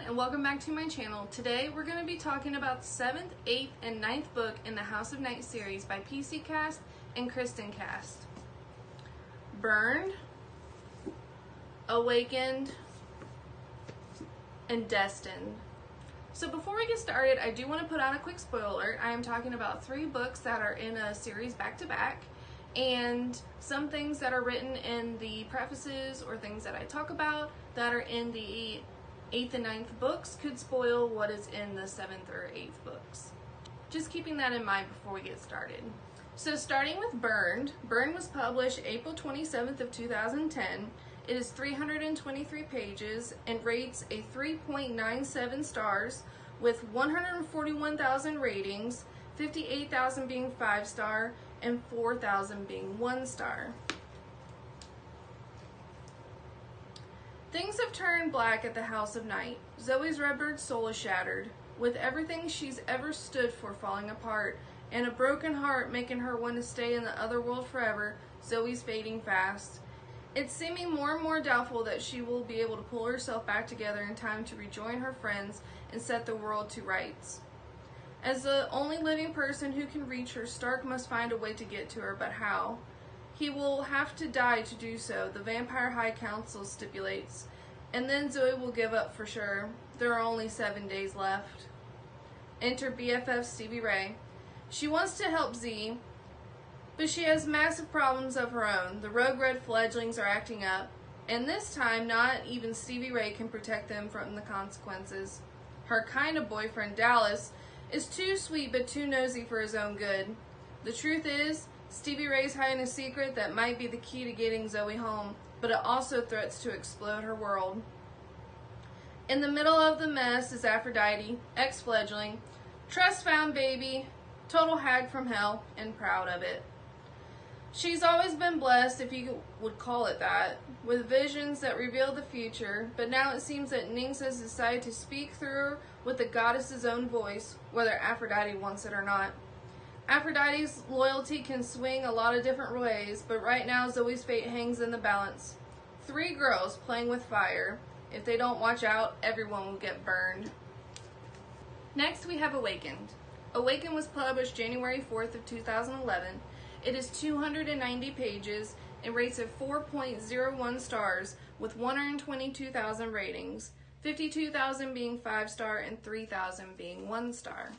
and welcome back to my channel. Today we're going to be talking about the 7th, 8th, and 9th book in the House of Night series by P.C Cast and Kristin Cast. Burned, Awakened, and Destined. So before we get started, I do want to put out a quick spoiler alert. I am talking about 3 books that are in a series back-to-back, and some things that are written in the prefaces or things that I talk about that are in the 8th and 9th books could spoil what is in the 7th or 8th books. Just keeping that in mind before we get started. So starting with Burned. Burned was published April 27th of 2010. It is 323 pages and rates a 3.97 stars with 141,000 ratings, 58,000 being 5-star and 4,000 being 1-star. Things have turned black at the House of Night. Zoe's redbird soul is shattered, with everything she's ever stood for falling apart, and a broken heart making her want to stay in the other world forever. Zoe's fading fast. It's seeming more and more doubtful that she will be able to pull herself back together in time to rejoin her friends and set the world to rights. As the only living person who can reach her, Stark must find a way to get to her, but how? He will have to die to do so, the Vampire High Council stipulates, and then Zoe will give up for sure. There are only 7 days left. Enter BFF Stevie Ray. She wants to help Z, but she has massive problems of her own. The rogue red fledglings are acting up, and this time not even Stevie Ray can protect them from the consequences. Her kind of boyfriend, Dallas, is too sweet but too nosy for his own good. The truth is, Stevie Ray's hiding a secret that might be the key to getting Zoe home, but it also threatens to explode her world. In the middle of the mess is Aphrodite, ex-fledgling, trust found baby, total hag from hell, and proud of it. She's always been blessed, if you would call it that, with visions that reveal the future, but now it seems that Nyx has decided to speak through her with the goddess's own voice, whether Aphrodite wants it or not. Aphrodite's loyalty can swing a lot of different ways, but right now Zoe's fate hangs in the balance. 3 girls playing with fire. If they don't watch out, everyone will get burned. Next we have Awakened. Awakened was published January 4th of 2011. It is 290 pages and rates at 4.01 stars with 122,000 ratings, 52,000 being 5-star and 3,000 being 1-star.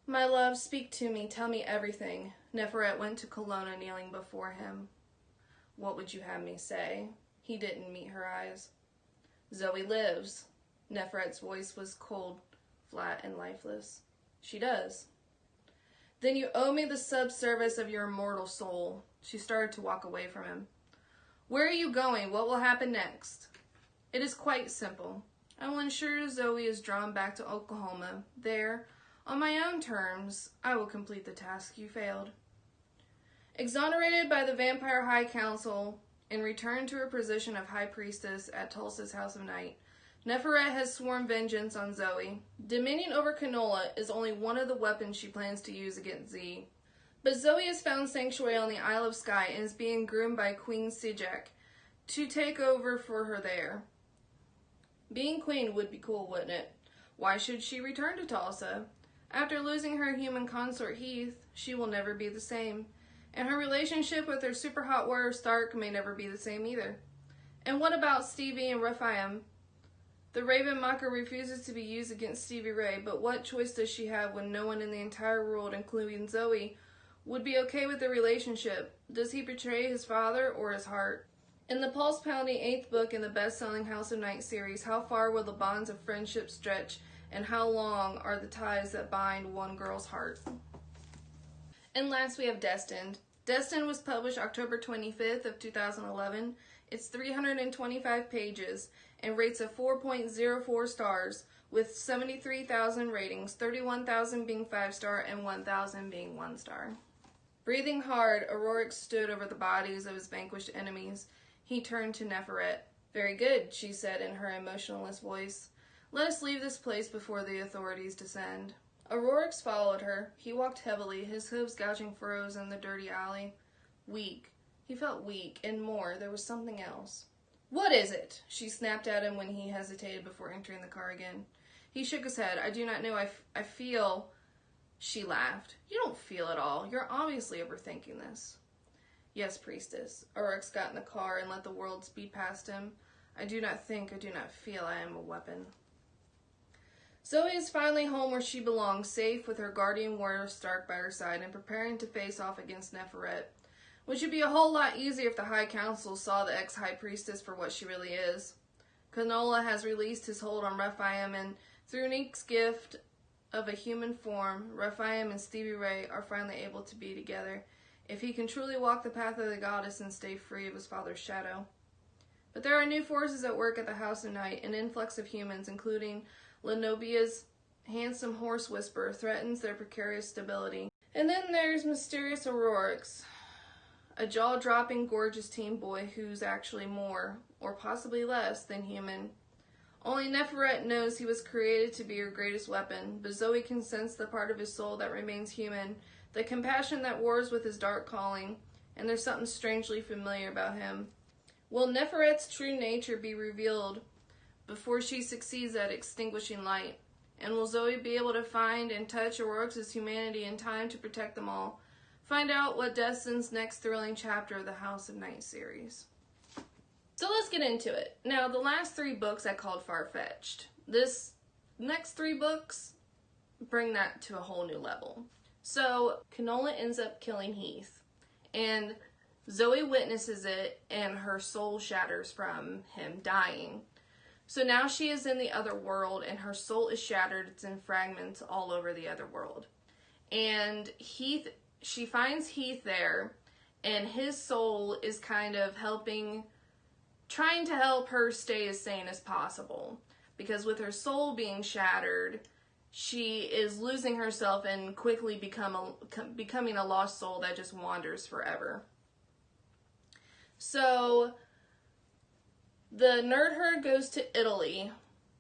My love, speak to me, tell me everything. Neferet went to Kelowna, kneeling before him. What would you have me say? He didn't meet her eyes. Zoe lives. Neferet's voice was cold, flat, and lifeless. She does. Then you owe me the subservice of your immortal soul. She started to walk away from him. Where are you going? What will happen next? It is quite simple. I will ensure Zoe is drawn back to Oklahoma. There, on my own terms, I will complete the task you failed. Exonerated by the Vampire High Council and returned to her position of High Priestess at Tulsa's House of Night, Neferet has sworn vengeance on Zoe. Dominion over Canola is only one of the weapons she plans to use against Z. But Zoe has found sanctuary on the Isle of Skye and is being groomed by Queen Sijek to take over for her there. Being queen would be cool, wouldn't it? Why should she return to Tulsa? After losing her human consort Heath, she will never be the same. And her relationship with her super hot warrior Stark may never be the same either. And what about Stevie and Raphael? The Raven Mocker refuses to be used against Stevie Ray, but what choice does she have when no one in the entire world, including Zoe, would be okay with the relationship? Does he betray his father or his heart? In the pulse-pounding 8th book in the best-selling House of Night series, how far will the bonds of friendship stretch, and how long are the ties that bind one girl's heart? And last we have Destined. Destined was published October 25th of 2011. It's 325 pages and rates of 4.04 stars with 73,000 ratings, 31,000 being 5-star and 1,000 being 1-star. Breathing hard, Aurorix stood over the bodies of his vanquished enemies. He turned to Neferet. Very good, she said in her emotionless voice. Let us leave this place before the authorities descend. Aurorix followed her. He walked heavily, his hooves gouging furrows in the dirty alley. Weak. He felt weak, and more, there was something else. "What is it?" she snapped at him when he hesitated before entering the car again. He shook his head. "I do not know. I feel..." She laughed. "You don't feel at all. You're obviously overthinking this." "Yes, priestess." Oryx got in the car and let the world speed past him. "I do not think, I do not feel I am a weapon." Zoe is finally home where she belongs, safe with her guardian warrior Stark by her side and preparing to face off against Neferet, which would be a whole lot easier if the High Council saw the ex-High Priestess for what she really is. Canola has released his hold on Rephaim, and through Neek's gift of a human form, Rephaim and Stevie Ray are finally able to be together, if he can truly walk the path of the goddess and stay free of his father's shadow. But there are new forces at work at the House of Night. An influx of humans, including Lenovia's handsome horse whisperer, threatens their precarious stability. And then there's mysterious Aurorax, a jaw-dropping, gorgeous teen boy who's actually more, or possibly less, than human. Only Neferet knows he was created to be her greatest weapon, but Zoe can sense the part of his soul that remains human, the compassion that wars with his dark calling, and there's something strangely familiar about him. Will Neferet's true nature be revealed before she succeeds at extinguishing light? And will Zoe be able to find and touch Aurorax's humanity in time to protect them all? Find out what Destined's next thrilling chapter of the House of Night series. So let's get into it. Now, the last 3 books I called far-fetched. This next 3 books bring that to a whole new level. So, Canola ends up killing Heath, and Zoe witnesses it, and her soul shatters from him dying. So now she is in the other world, and her soul is shattered. It's in fragments all over the other world. And she finds Heath there, and his soul is kind of trying to help her stay as sane as possible. Because with her soul being shattered, she is losing herself and quickly becoming a lost soul that just wanders forever. So the nerd herd goes to Italy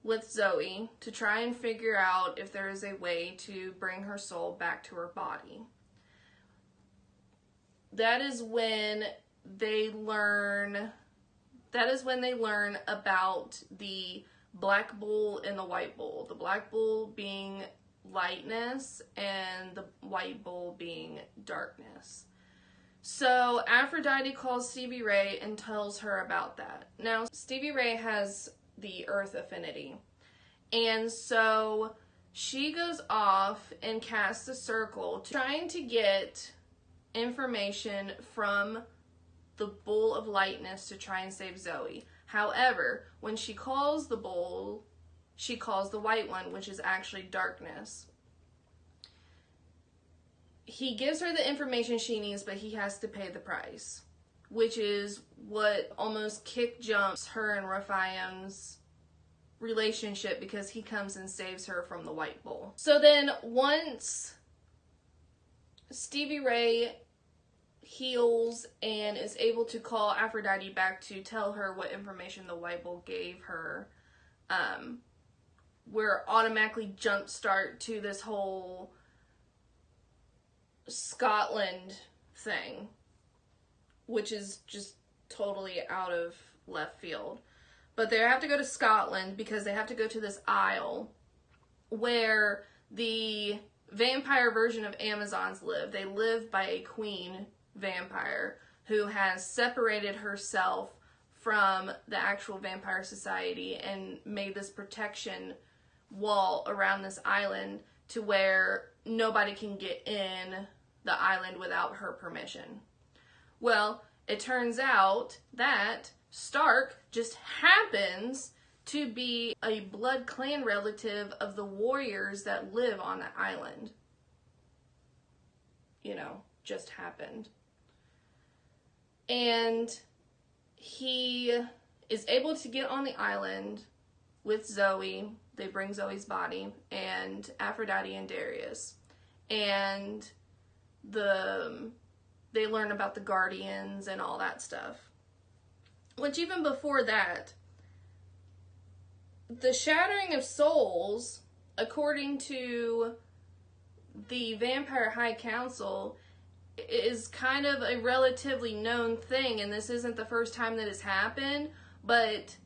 with Zoe to try and figure out if there is a way to bring her soul back to her body. That is when they learn about the black bull and the white bull. The black bull being lightness and the white bull being darkness. So Aphrodite calls Stevie Ray and tells her about that. Now, Stevie Ray has the Earth affinity. And so she goes off and casts a circle trying to get information from the bull of lightness to try and save Zoe. However, when she calls the bull, she calls the white one, which is actually darkness. He gives her the information she needs, but he has to pay the price, which is what almost kick jumps her and Rephaim's relationship, because he comes and saves her from the white bull. So then once Stevie Ray heals and is able to call Aphrodite back to tell her what information the white bull gave her, we're automatically jumpstart to this whole Scotland thing, which is just totally out of left field. But they have to go to Scotland because they have to go to this isle where the vampire version of Amazons live. They live by a queen vampire who has separated herself from the actual vampire society and made this protection wall around this island to where nobody can get in the island without her permission. Well, it turns out that Stark just happens to be a blood clan relative of the warriors that live on the island. You know, just happened. And he is able to get on the island with Zoe. They bring Zoe's body and Aphrodite and Darius. And they learn about the Guardians and all that stuff. Which even before that, the shattering of souls, according to the Vampire High Council, is kind of a relatively known thing, and this isn't the first time that it's happened, but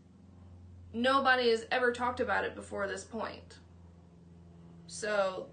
nobody has ever talked about it before this point. So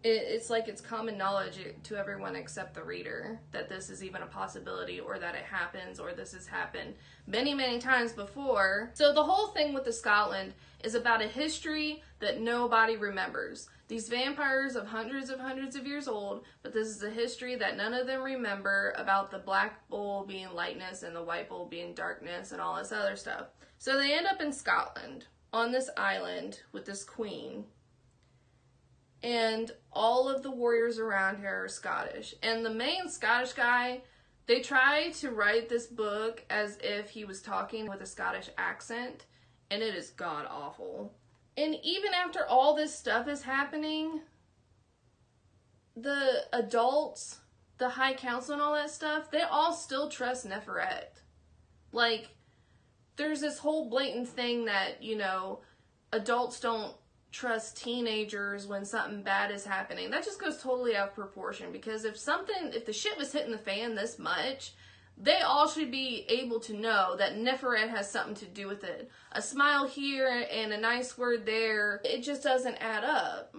it's like it's common knowledge to everyone except the reader that this is even a possibility, or that it happens, or this has happened many, many times before. So the whole thing with the Scotland is about a history that nobody remembers. These vampires of hundreds of years old, but this is a history that none of them remember, about the black bull being lightness and the white bull being darkness and all this other stuff. So they end up in Scotland on this island with this queen. And all of the warriors around here are Scottish. And the main Scottish guy, they try to write this book as if he was talking with a Scottish accent, and it is god awful. And even after all this stuff is happening, the adults, the High Council and all that stuff, they all still trust Neferet. Like, there's this whole blatant thing that, you know, adults don't trust teenagers when something bad is happening. That just goes totally out of proportion, because if the shit was hitting the fan this much, they all should be able to know that Neferet has something to do with it. A smile here and a nice word there, it just doesn't add up.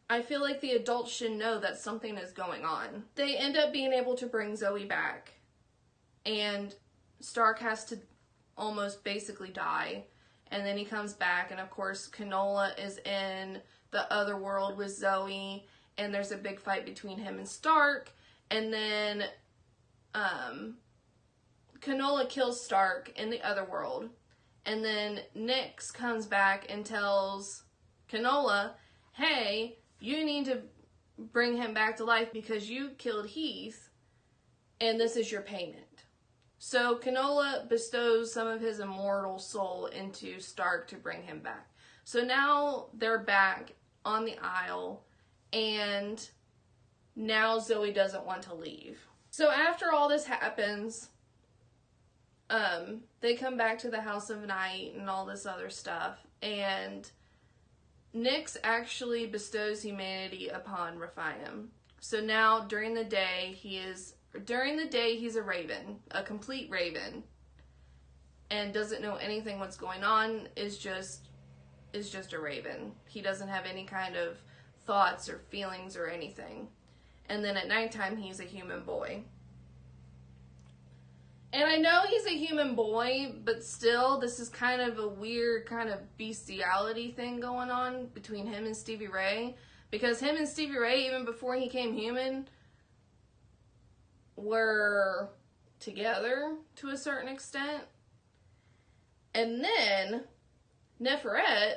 I feel like the adults should know that something is going on. They end up being able to bring Zoe back, and Stark has to almost basically die. And then he comes back, and of course Canola is in the other world with Zoe, and there's a big fight between him and Stark, and then Canola kills Stark in the other world, and then Nyx comes back and tells Canola, hey, you need to bring him back to life because you killed Heath, and this is your payment. So Canola bestows some of his immortal soul into Stark to bring him back. So now they're back on the Isle, and now Zoe doesn't want to leave. So after all this happens, they come back to the House of Night and all this other stuff, and Nyx actually bestows humanity upon Rephaim. So now during the day he's a raven, a complete raven, and doesn't know anything what's going on, is just a raven. He doesn't have any kind of thoughts or feelings or anything. And then at nighttime he's a human boy. And I know he's a human boy, but still this is kind of a weird kind of bestiality thing going on between him and Stevie Ray, because him and Stevie Ray, even before he came human, were together to a certain extent. And then Neferet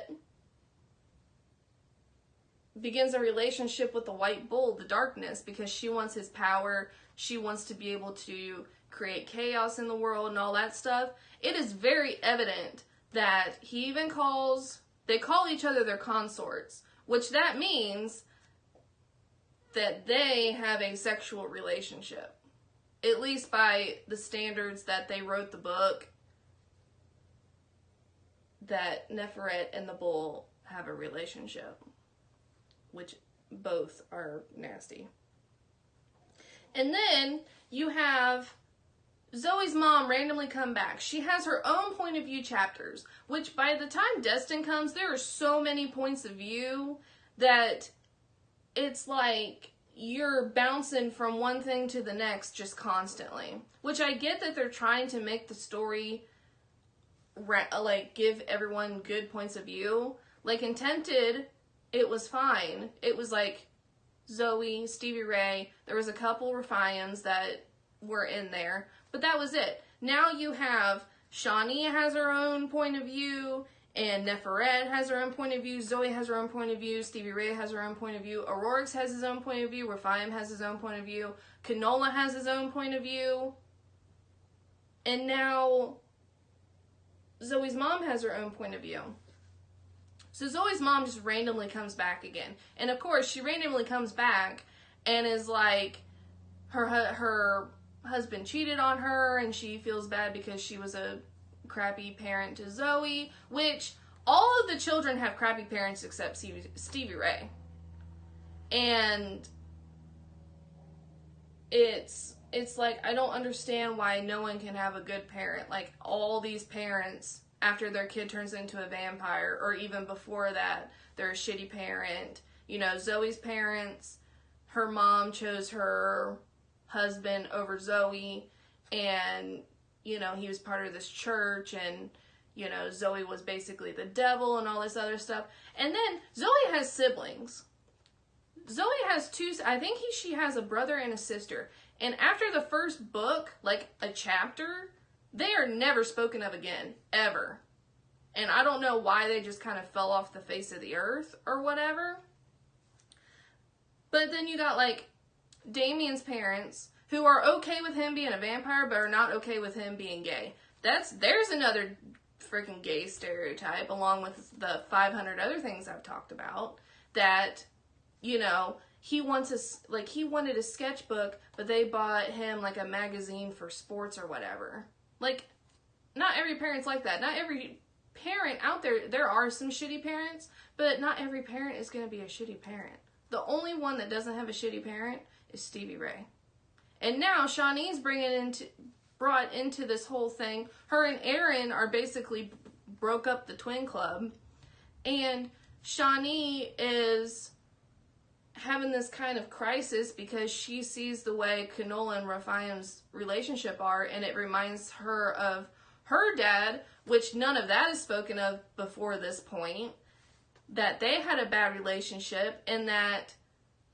begins a relationship with the White Bull, the Darkness, because she wants his power. She wants to be able to create chaos in the world and all that stuff. It is very evident that they call each other their consorts, which that means that they have a sexual relationship. At least by the standards that they wrote the book, that Neferet and the Bull have a relationship, which both are nasty. And then you have Zoe's mom randomly come back. She has her own point of view chapters, which by the time Destined comes, there are so many points of view that it's like you're bouncing from one thing to the next just constantly. Which I get that they're trying to make the story, like, give everyone good points of view. Like in Tempted, it was fine. It was like Zoe, Stevie Ray, there was a couple Rephians that were in there, but that was it. Now you have Shawnee has her own point of view, and Neferet has her own point of view, Zoe has her own point of view, Stevie Ray has her own point of view, Aurorax has his own point of view, Rephaim has his own point of view, Canola has his own point of view, and now Zoe's mom has her own point of view. So Zoe's mom just randomly comes back again. And of course, she randomly comes back and is like, her husband cheated on her, and she feels bad because she was a crappy parent to Zoe, which all of the children have crappy parents except Stevie Ray. And it's it's like, I don't understand why no one can have a good parent. Like, all these parents, after their kid turns into a vampire, or even before that, they're a shitty parent. You know, Zoe's parents, her mom chose her husband over Zoe, and, you know, he was part of this church, and, you know, Zoe was basically the devil and all this other stuff. And then Zoe has siblings. Zoe has two, I think she has a brother and a sister. And after the first book, like a chapter, they are never spoken of again, ever. And I don't know why they just kind of fell off the face of the earth or whatever. But then you got like Damien's parents, who are okay with him being a vampire, but are not okay with him being gay. There's another freaking gay stereotype, along with the 500 other things I've talked about, that, you know, he wanted a sketchbook, but they bought him like a magazine for sports or whatever. Like, not every parent's like that. Not every parent out there are some shitty parents, but not every parent is going to be a shitty parent. The only one that doesn't have a shitty parent is Stevie Ray. And now Shawnee's brought into this whole thing. Her and Aaron are basically broke up the twin club, and Shawnee is having this kind of crisis because she sees the way Canola and Raphaim's relationship are, and it reminds her of her dad, which none of that is spoken of before this point, that they had a bad relationship, and that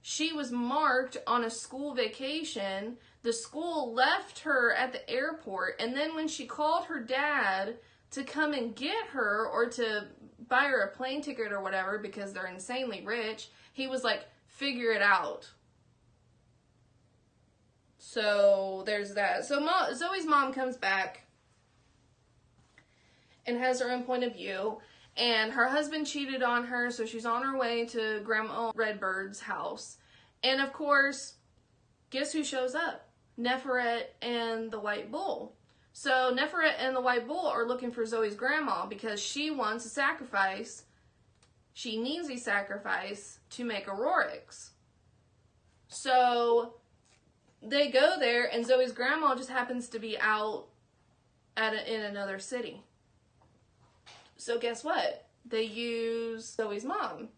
she was marked on a school vacation. The school left her at the airport, and then when she called her dad to come and get her, or to buy her a plane ticket or whatever, because they're insanely rich, he was like, figure it out. So there's that. So Zoe's mom comes back and has her own point of view, and her husband cheated on her, so she's on her way to Grandma Redbird's house. And of course, guess who shows up? Neferet and the White Bull. So Neferet and the White Bull are looking for Zoe's grandma because she wants a sacrifice. She needs a sacrifice to make Aurorix. So they go there, and Zoe's grandma just happens to be out in another city. So guess what? They use Zoe's mom.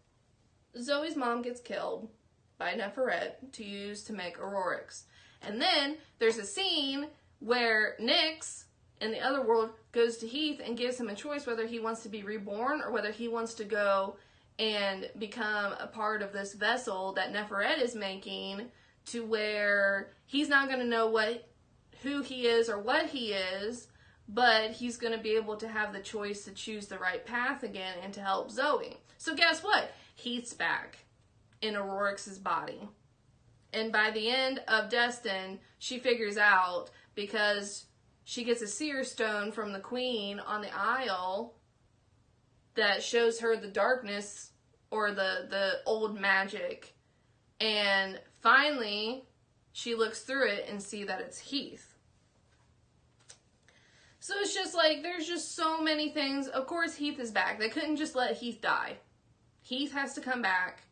Zoe's mom gets killed by Neferet to use to make Aurorix. And then there's a scene where Nyx in the other world goes to Heath and gives him a choice whether he wants to be reborn or whether he wants to go and become a part of this vessel that Neferet is making, to where he's not going to know who he is or what he is, but he's going to be able to have the choice to choose the right path again and to help Zoe. So guess what? Heath's back in Aurorix's body. And by the end of Destined, she figures out, because she gets a seer stone from the queen on the Isle that shows her the darkness, or the old magic. And finally, she looks through it and see that it's Heath. So it's just like, there's just so many things. Of course, Heath is back. They couldn't just let Heath die. Heath has to come back.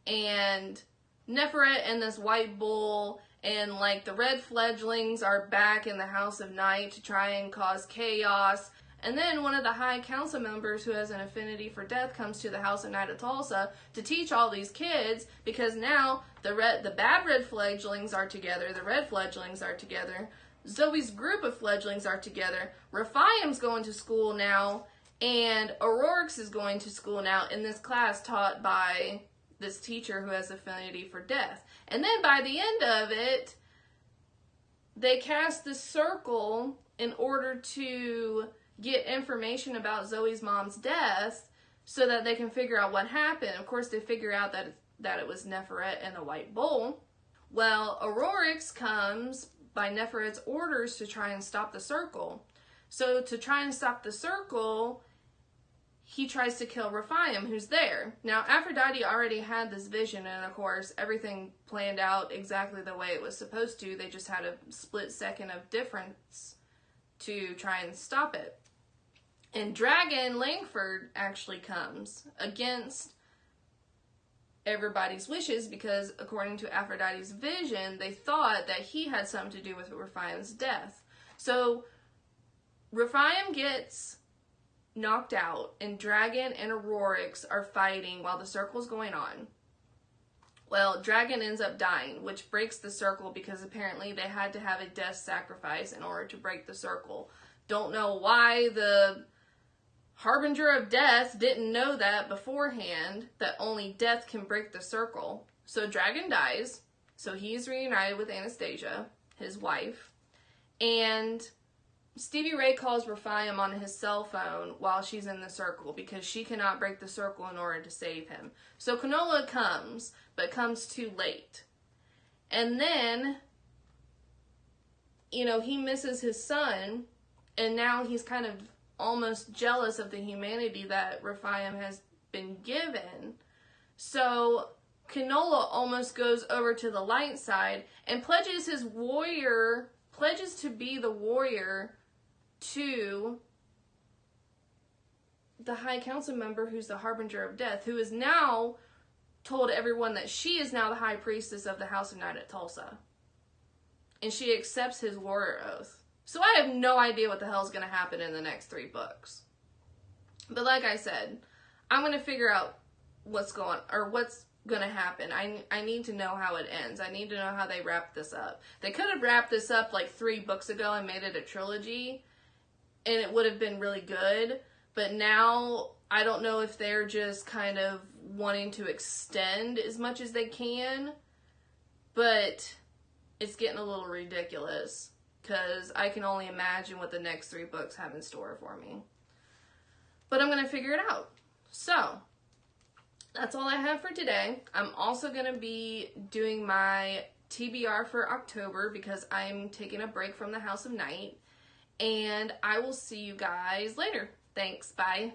And Neferet and this White Bull and like the Red Fledglings are back in the House of Night to try and cause chaos. And then one of the High Council members who has an affinity for death comes to the House of Night of Tulsa to teach all these kids, because now the bad Red Fledglings are together, the Red Fledglings are together, Zoe's group of fledglings are together, Raphaim's going to school now, and Aurorix is going to school now in this class taught by this teacher who has affinity for death. And then by the end of it, they cast this circle in order to get information about Zoe's mom's death so that they can figure out what happened. Of course, they figure out that it was Neferet and the White Bull. Well, Aurorix comes by Neferet's orders to try and stop the circle. So to try and stop the circle, he tries to kill Raphaim, who's there. Now, Aphrodite already had this vision, and of course, everything planned out exactly the way it was supposed to. They just had a split second of difference to try and stop it. And Dragon Langford actually comes against everybody's wishes, because according to Aphrodite's vision, they thought that he had something to do with Rephiam's death. So Rephiam gets knocked out, and Dragon and Aurorix are fighting while the circle's going on. Well, Dragon ends up dying, which breaks the circle because apparently they had to have a death sacrifice in order to break the circle. Don't know why the Harbinger of Death didn't know that beforehand, that only death can break the circle. So Dragon dies, so he's reunited with Anastasia, his wife, and Stevie Ray calls Rephiam on his cell phone while she's in the circle because she cannot break the circle in order to save him. So Canola comes, but comes too late. And then, you know, he misses his son, and now he's kind of almost jealous of the humanity that Rephiam has been given. So Canola almost goes over to the light side and pledges to be the warrior to the High Council member who's the Harbinger of Death, who is now told everyone that she is now the High Priestess of the House of Night at Tulsa. And she accepts his warrior oath. So I have no idea what the hell is going to happen in the next 3 books. But like I said, I'm going to figure out what's going to happen. I need to know how it ends. I need to know how they wrap this up. They could have wrapped this up like 3 books ago and made it a trilogy, and it would have been really good. But now, I don't know if they're just kind of wanting to extend as much as they can, but it's getting a little ridiculous, because I can only imagine what the next 3 books have in store for me. But I'm going to figure it out. So, that's all I have for today. I'm also going to be doing my TBR for October because I'm taking a break from the House of Night. And I will see you guys later. Thanks. Bye.